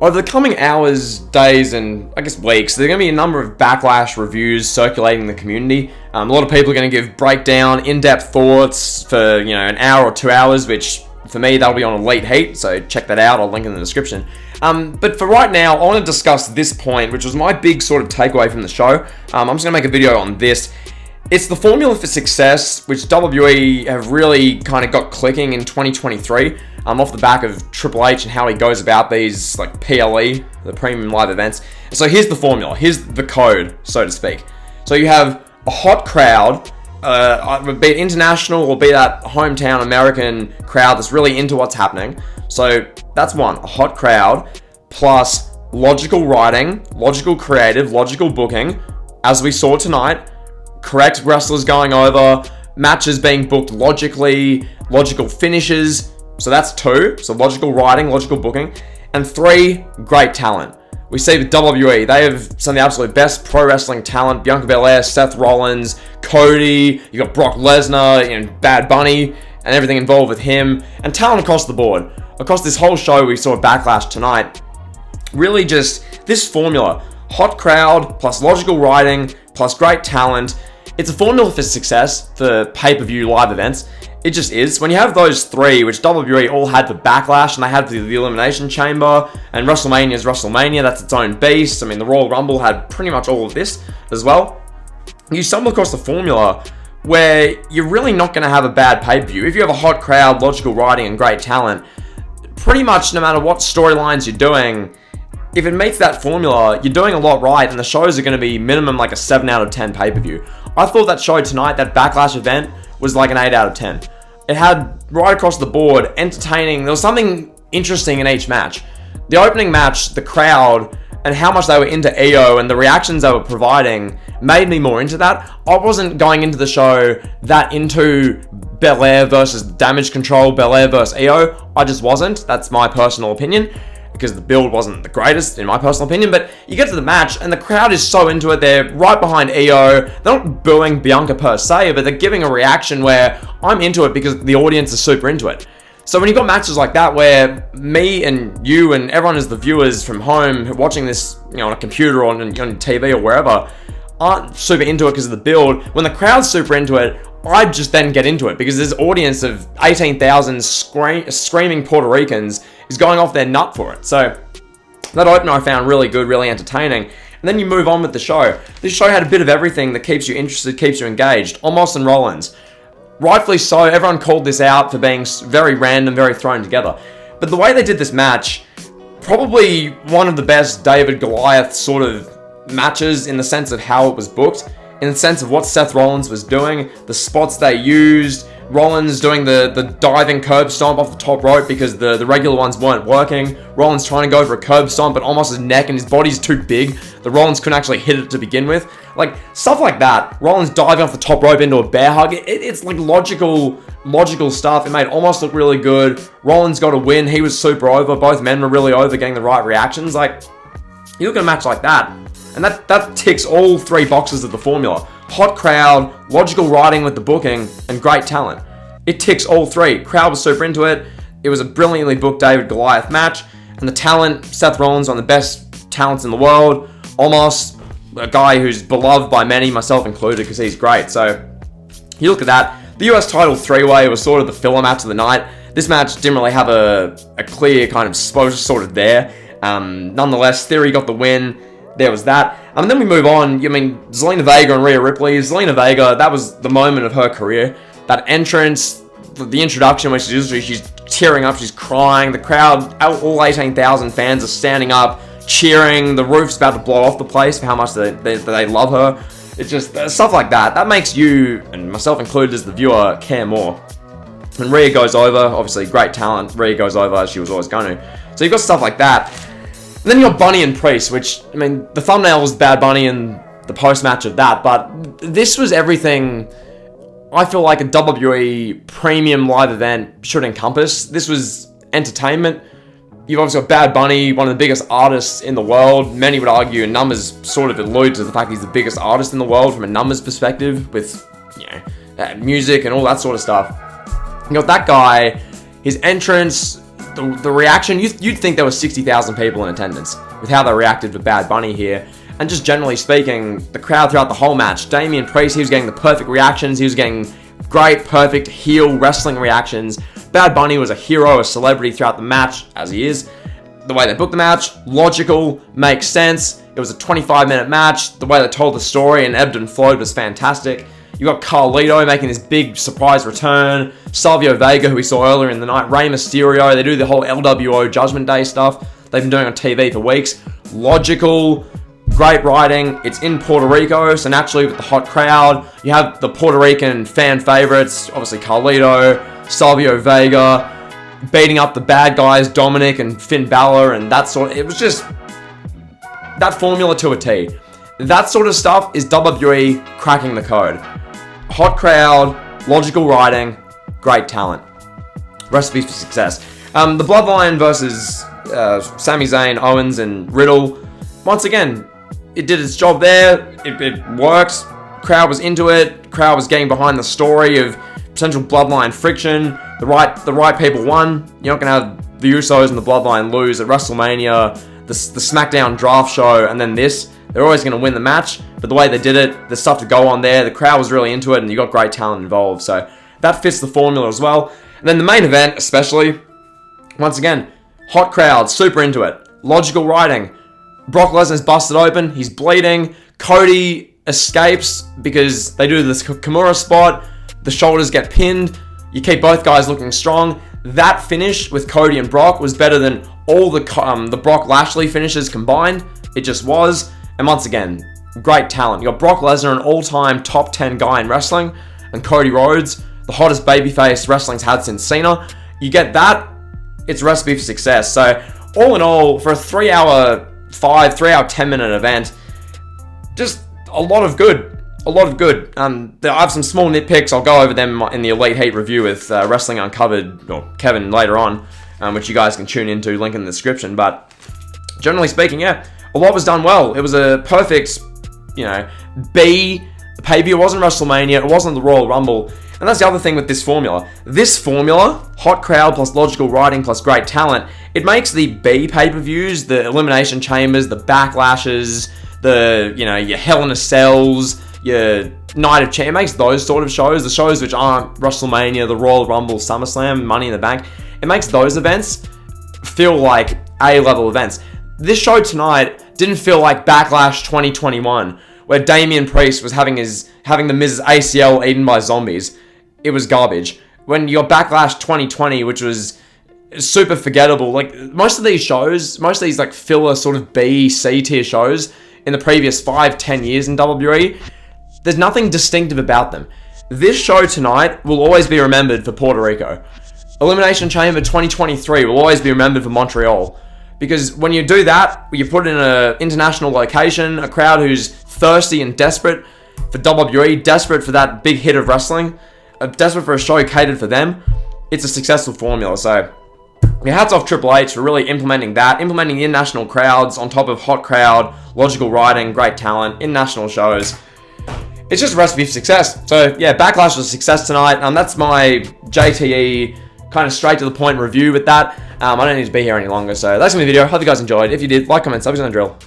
Over the coming hours, days, and I guess weeks, there are going to be a number of Backlash reviews circulating in the community. A lot of people are going to give breakdown, in-depth thoughts for, an hour or 2 hours, which for me, that'll be on Elite Heat, so check that out. I'll link in the description. But for right now, I want to discuss this point, which was my big sort of takeaway from the show. I'm just going to make a video on this. It's the formula for success, which WWE have really kind of got clicking in 2023, off the back of Triple H and how he goes about these, like PLE, the Premium Live Events. So here's the formula, here's the code, so to speak. So you have a hot crowd, be it international or be that hometown American crowd that's really into what's happening. So that's one, a hot crowd, plus logical writing, logical creative, logical booking, as we saw tonight. Correct wrestlers going over, matches being booked logically, logical finishes. So that's two. So logical writing, logical booking. And three, great talent. We see with WWE, they have some of the absolute best pro wrestling talent. Bianca Belair, Seth Rollins, Cody, you got Brock Lesnar, and Bad Bunny, and everything involved with him. And talent across the board. Across this whole show, we saw Backlash tonight. Really just this formula. Hot crowd, plus logical writing, plus great talent. It's a formula for success for pay-per-view live events. It just is. When you have those three, which WWE all had for Backlash, and they had for the Elimination Chamber, and WrestleMania is WrestleMania, that's its own beast. I mean, the Royal Rumble had pretty much all of this as well. You stumble across the formula where you're really not going to have a bad pay-per-view. If you have a hot crowd, logical writing, and great talent, pretty much no matter what storylines you're doing, if it meets that formula, you're doing a lot right, and the shows are going to be minimum like a 7 out of 10 pay-per-view. I thought that show tonight, that Backlash event, was like an 8 out of 10. It had, right across the board, entertaining. There was something interesting in each match. The opening match, the crowd, and how much they were into EO and the reactions they were providing made me more into that. I wasn't going into the show that into Belair versus Damage Control, Belair versus EO. I just wasn't. That's my personal opinion, because the build wasn't the greatest, in my personal opinion. But you get to the match, and the crowd is so into it. They're right behind EO. They're not booing Bianca per se, but they're giving a reaction where I'm into it because the audience is super into it. So when you've got matches like that where me and you and everyone as the viewers from home watching this, on a computer or on TV or wherever, aren't super into it because of the build, when the crowd's super into it, I just then get into it because this audience of 18,000 screaming Puerto Ricans is going off their nut for it. So that opener I found really good, really entertaining. And then you move on with the show. This show had a bit of everything that keeps you interested, keeps you engaged. Omos and Rollins. Rightfully so, everyone called this out for being very random, very thrown together. But the way they did this match, probably one of the best David Goliath sort of matches in the sense of how it was booked. In the sense of what Seth Rollins was doing, the spots they used, Rollins doing the diving curb stomp off the top rope because the regular ones weren't working, Rollins trying to go for a curb stomp but almost his neck and his body's too big, the Rollins couldn't actually hit it to begin with. Like, stuff like that. Rollins diving off the top rope into a bear hug, it's like logical stuff. It made almost look really good. Rollins got a win, he was super over, both men were really over, getting the right reactions. Like, you look at a match like that, and that ticks all three boxes of the formula. Hot crowd, logical writing with the booking, and great talent. It ticks all three. Crowd was super into it. It was a brilliantly booked David Goliath match. And the talent, Seth Rollins, one of the best talents in the world. Almost a guy who's beloved by many, myself included, because he's great. So you look at that. The US title three-way was sort of the filler match of the night. This match didn't really have a clear kind of sort of there. Nonetheless, Theory got the win. There was that. And then we move on. I mean, Zelina Vega and Rhea Ripley. Zelina Vega, that was the moment of her career. That entrance, the introduction where she's tearing up, she's crying. The crowd, all 18,000 fans are standing up, cheering. The roof's about to blow off the place for how much they love her. It's just stuff like that. That makes you, and myself included as the viewer, care more. When Rhea goes over, obviously great talent. Rhea goes over as she was always going to. So you've got stuff like that. And then you got Bunny and Priest, which, I mean, the thumbnail was Bad Bunny and the post-match of that, but this was everything I feel like a WWE premium live event should encompass. This was entertainment. You've obviously got Bad Bunny, one of the biggest artists in the world. Many would argue, and numbers sort of allude to the fact he's the biggest artist in the world from a numbers perspective with, music and all that sort of stuff. You got that guy, his entrance, just the reaction, you'd think there were 60,000 people in attendance with how they reacted to Bad Bunny here. And just generally speaking, the crowd throughout the whole match, Damian Priest, he was getting the perfect reactions. He was getting great, perfect heel wrestling reactions. Bad Bunny was a hero, a celebrity throughout the match, as he is. The way they booked the match, logical, makes sense. It was a 25-minute match. The way they told the story and ebbed and flowed was fantastic. You got Carlito making this big surprise return. Savio Vega, who we saw earlier in the night. Rey Mysterio. They do the whole LWO Judgment Day stuff they've been doing on TV for weeks. Logical. Great writing. It's in Puerto Rico, so naturally with the hot crowd, you have the Puerto Rican fan favorites, obviously Carlito, Savio Vega, beating up the bad guys, Dominic and Finn Balor, and that sort of, it was just that formula to a T. That sort of stuff is WWE cracking the code. Hot crowd, logical writing, great talent. Recipes for success. The Bloodline versus Sami Zayn, Owens, and Riddle, once again, it did its job there. It works. Crowd was into it. Crowd was getting behind the story of potential Bloodline friction. The right people won. You're not gonna have the Usos and the Bloodline lose at WrestleMania, the SmackDown draft show, and then this. They're always gonna win the match. But the way they did it, the stuff to go on there, the crowd was really into it, and you got great talent involved. So that fits the formula as well. And then the main event, especially, once again, hot crowd, super into it. Logical writing. Brock Lesnar's busted open. He's bleeding. Cody escapes because they do this Kimura spot. The shoulders get pinned. You keep both guys looking strong. That finish with Cody and Brock was better than all the Brock Lashley finishes combined. It just was. And once again, great talent. You got Brock Lesnar, an all-time top 10 guy in wrestling, and Cody Rhodes, the hottest babyface wrestling's had since Cena. You get that, it's a recipe for success. So all in all, for a 3-hour 10-minute event, just a lot of good. I have some small nitpicks. I'll go over them in the Elite Heat review with Wrestling Uncovered, or Kevin later on, which you guys can tune into, link in the description. But generally speaking, yeah, a lot was done well. It was a perfect, B pay-per-view. It wasn't WrestleMania. It wasn't the Royal Rumble. And that's the other thing with this formula. This formula, hot crowd plus logical writing plus great talent, it makes the B pay-per-views, the Elimination Chambers, the Backlashes, your Hell in a Cells, your Night of Champions, it makes those sort of shows, the shows which aren't WrestleMania, the Royal Rumble, SummerSlam, Money in the Bank, it makes those events feel like A-level events. This show tonight didn't feel like Backlash 2021, where Damian Priest was having the Miz's ACL eaten by zombies. It was garbage. When you got Backlash 2020, which was super forgettable, like most of these shows, most of these like filler sort of B, C tier shows in the previous 5-10 years in WWE, there's nothing distinctive about them. This show tonight will always be remembered for Puerto Rico. Elimination Chamber 2023 will always be remembered for Montreal. Because when you do that, you put it in an international location, a crowd who's thirsty and desperate for WWE, desperate for that big hit of wrestling, desperate for a show catered for them, it's a successful formula. So, hats off Triple H for really implementing that, implementing the international crowds on top of hot crowd, logical writing, great talent, international shows. It's just a recipe for success. So, yeah, Backlash was a success tonight. That's my JTE kind of straight to the point review with that. I don't need to be here any longer. So, that's my video. Hope you guys enjoyed. If you did, like, comment, subscribe, and drill.